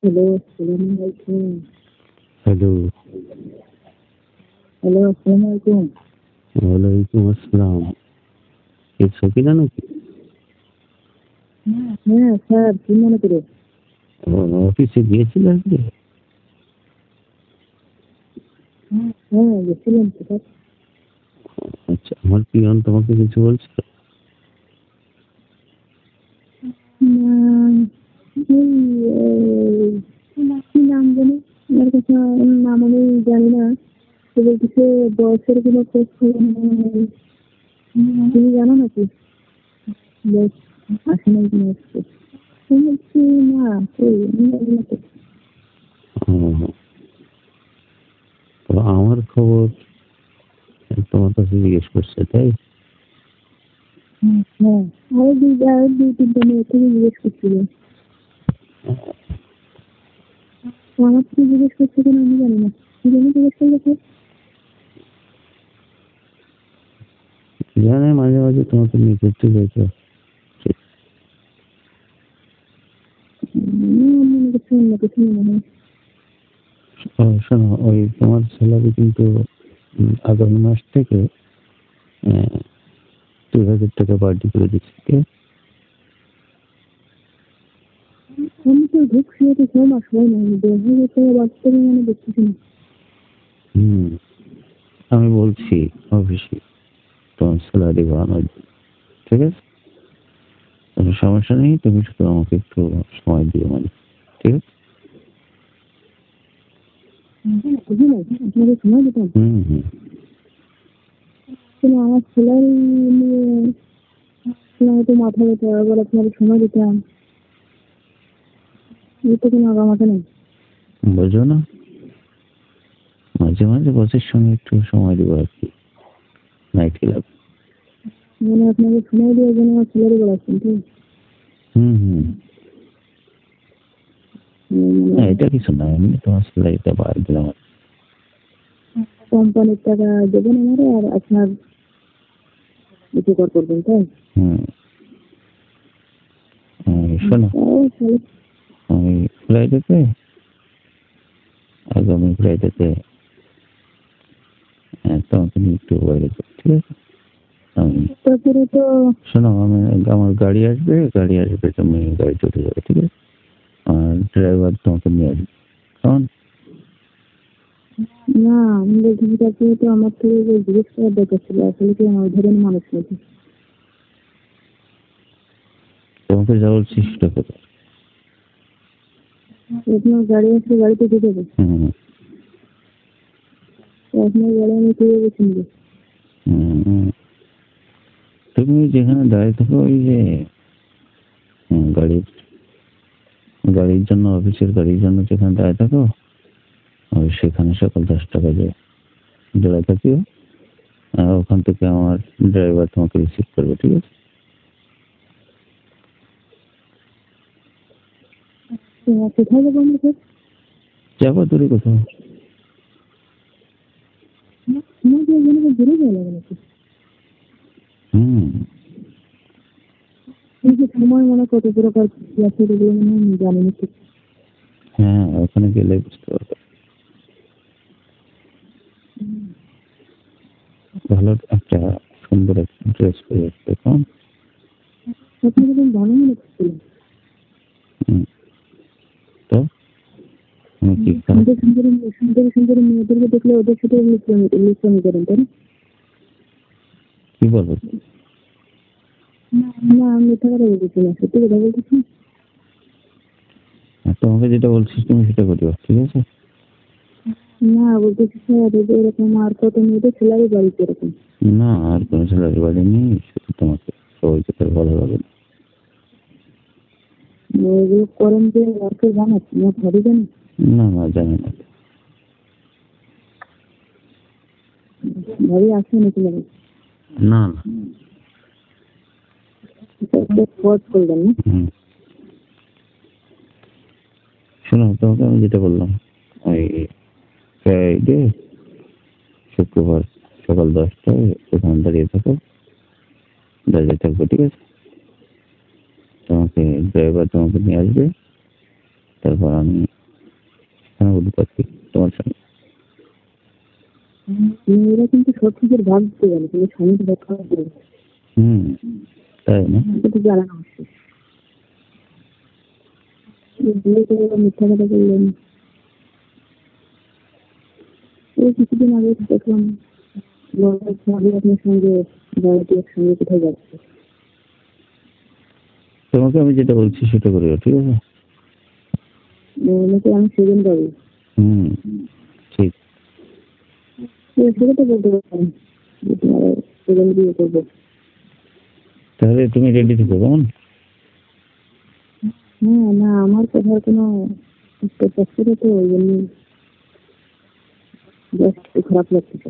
Hello, আসসালামু আলাইকুম। Hello, hello, আসসালামু আলাইকুম। ওয়ালাইকুম আসসালাম। কে সকিনা নাকি? হ্যাঁ, স্যার কি মনে করে? ও, অফিসে গিয়েছিল আজকে? হ্যাঁ, গেছিলাম তো স্যার। আচ্ছা, আমার পিয়ন তোমাকে কিছু বলছে? না, এই কি নাম জানি? আমার কাছে ওর নাম আমি জানি না। তো বলতেছে বয়সের কোনো খোঁজ খবর নেই। তুমি জানো নাকি? বয়স আসে নাই কিনা আসছে? আমি বলছি না, কই আমি জানি না তো। ও, তো আমার খবর তোমার কাছে জিজ্ঞেস করছে, তাই? হ্যাঁ, আরো দুই তিনটা মেয়ে থেকে জিজ্ঞেস করছিল। তো আমার থেকে জিজ্ঞেস করছে কেন আমি জানি না। কি জানি জিজ্ঞেস করলে স্যার? জানে মাঝে মাঝে তোমাকে নিয়ে ঘুরতে যেতে। মনে করছে অন্য কিছু মনে হয়। শোনো, ওই তোমার স্যালারি কিন্তু আগামী মাস থেকে 2,000 টাকা বাড়তি করে দিচ্ছে, ঠিক আছে? আমি তো ঢুকছি তো 6 মাস হয় না, আমি 10,000 টাকা বাচ্চাকে মানে দেখতেছি না। হুম, আমি বলছি অফিসে তোমার স্যালারি বাড়ানোর জন্য, ঠিক আছে? কোনো সমস্যা নেই, তুমি শুধু আমাকে একটু সময় দিও, মানে ঠিক আছে? বুঝি নাই আপনাকে সময় দিতাম। হুম হুম। কিন্তু আমার ছেলের নিয়ে হয়তো মাথা ব্যথা, আবার আপনাকে সময় দিতাম, এই তো কোনো আগামাথা নেই। বোঝো না, মাঝে মাঝে বসের সঙ্গে একটু সময় দেবো আর কি, নাইট ক্লাব। মানে আপনাকে সময় দেওয়ার জন্য আমার ছেলেরই বলাচ্ছেন তো। হুম হুম। না, মানে এটা কিছু না, এমনি তোমার স্যালারিটা বাড়িয়ে দিলাম আর কি। কোম্পানির টাকা দেবেন আমারে আর আপনার উপকার করবেন তাই? হুম। শোনো, তাও তাহলে আমি ফ্রাইডেতে, আগামী ফ্রাইডেতে তোমাকে নিয়ে একটু বাইরে যাবো, ঠিক আছে? আমি তারপরে তো শোনো, আমার গাড়ি আসবে, তুমি গাড়ি চলে যাবে, ঠিক আছে? আর ড্রাইভার তোমাকে নিয়ে আসবে, কেমন? না, আমি বলছি তারপরে তো আমার থেকে জিজ্ঞেস করার দরকার ছিল আসলে কি আমার ওই ধরনের মানুষ নাকি। তোমাকে যা বলছি সেটা করো। আপনার গাড়ি আসলে গাড়িতে দিয়ে দেবো। হুম তো আপনার গাড়ি আমি কিভাবে চিনবো? হুম। তুমি যেখানে দাঁড়িয়ে থাকো, ওই যে গাড়ির গাড়ির জন্য, অফিসের গাড়ির জন্য যেখানে দাঁড়িয়ে থাকো, ওই সেখানে সকাল 10টা বাজে দাঁড়িয়ে থাকিও। আর ওখান থেকে আমার ড্রাইভার তোমাকে রিসিভ করবে, ঠিক আছে? তো কোথায় যাবো আমরা স্যার? যাবো দূরে কোথাও। আমাকে এখানে দূরে যাওয়া লাগে নাকি? হুম। এই যে সময় মনে কত প্রকার আছে এগুলো মনে হয় আমি জানি না ঠিক। হ্যাঁ, ওখানে গেলে বুঝতে পারবে। ভালো একটা, সুন্দর একটা ড্রেস পরে আসবে, কেমন? আপনি এরকম ভালো মনে করছিলেন। হুম। তো আমি কি খারাপ? সুন্দর সুন্দর সুন্দর সুন্দর মেয়েদেরকে দেখলে ওদের সাথে লিপ্টামি করেন তাই না? কি বলবো? না, আমি মিথ্যা কথা বলতেছি না, সত্যি কথা বলতেছি। তোমাকে যেটা বলছি তুমি সেটা করিও, ঠিক আছে? না, বলতেছি স্যার এই যে এরকম আর কত মেয়েদের ছেলেরই বাড়িতে এরকম। না, আর কোনো ছেলের বাড়ি নেই, শুধু তোমাকে। সবাইকে তার ভালো লাগে না। এগুলো করেন যে আর কেউ জানে আমার ভাবি জানে? না না, জানি না। ভাবি আসে নাকি জানেন? না না। খোঁজ করবেন না? হুম। শোনো, তোমাকে আমি যেটা বললাম, ওই ফ্রাইডে, শুক্রবার সকাল 10টায় ওখানে দাঁড়িয়ে থাকবো, ঠিক আছে? তোমাকে ড্রাইভার তোমাকে নিয়ে আসবে, তারপর আমি সব কিছুর ভাবতে গেলে কিন্তু স্বামীকে দেখা করে তাই না? একটু জ্বালানো হচ্ছে। বিয়ে করে মিথ্যা কথা বললেন। এই কিছুদিন আগে দেখলাম আপনার সঙ্গে বাড়িতে একসঙ্গে কোথায় যাচ্ছে। তোমাকে আমি যেটা বলছি সেটা করিও, ঠিক আছে? নাকি আমি সেকেন্ড পাবো। ঠিক। সেটা তো বলতে পারেন সেকেন্ড বিয়ে করবো। তাহলে তুমি রেডি থেকো, কেমন? হ্যাঁ, না আমার কথার কোনো তো ওই জন্য জাস্ট একটু খারাপ লাগতেছে।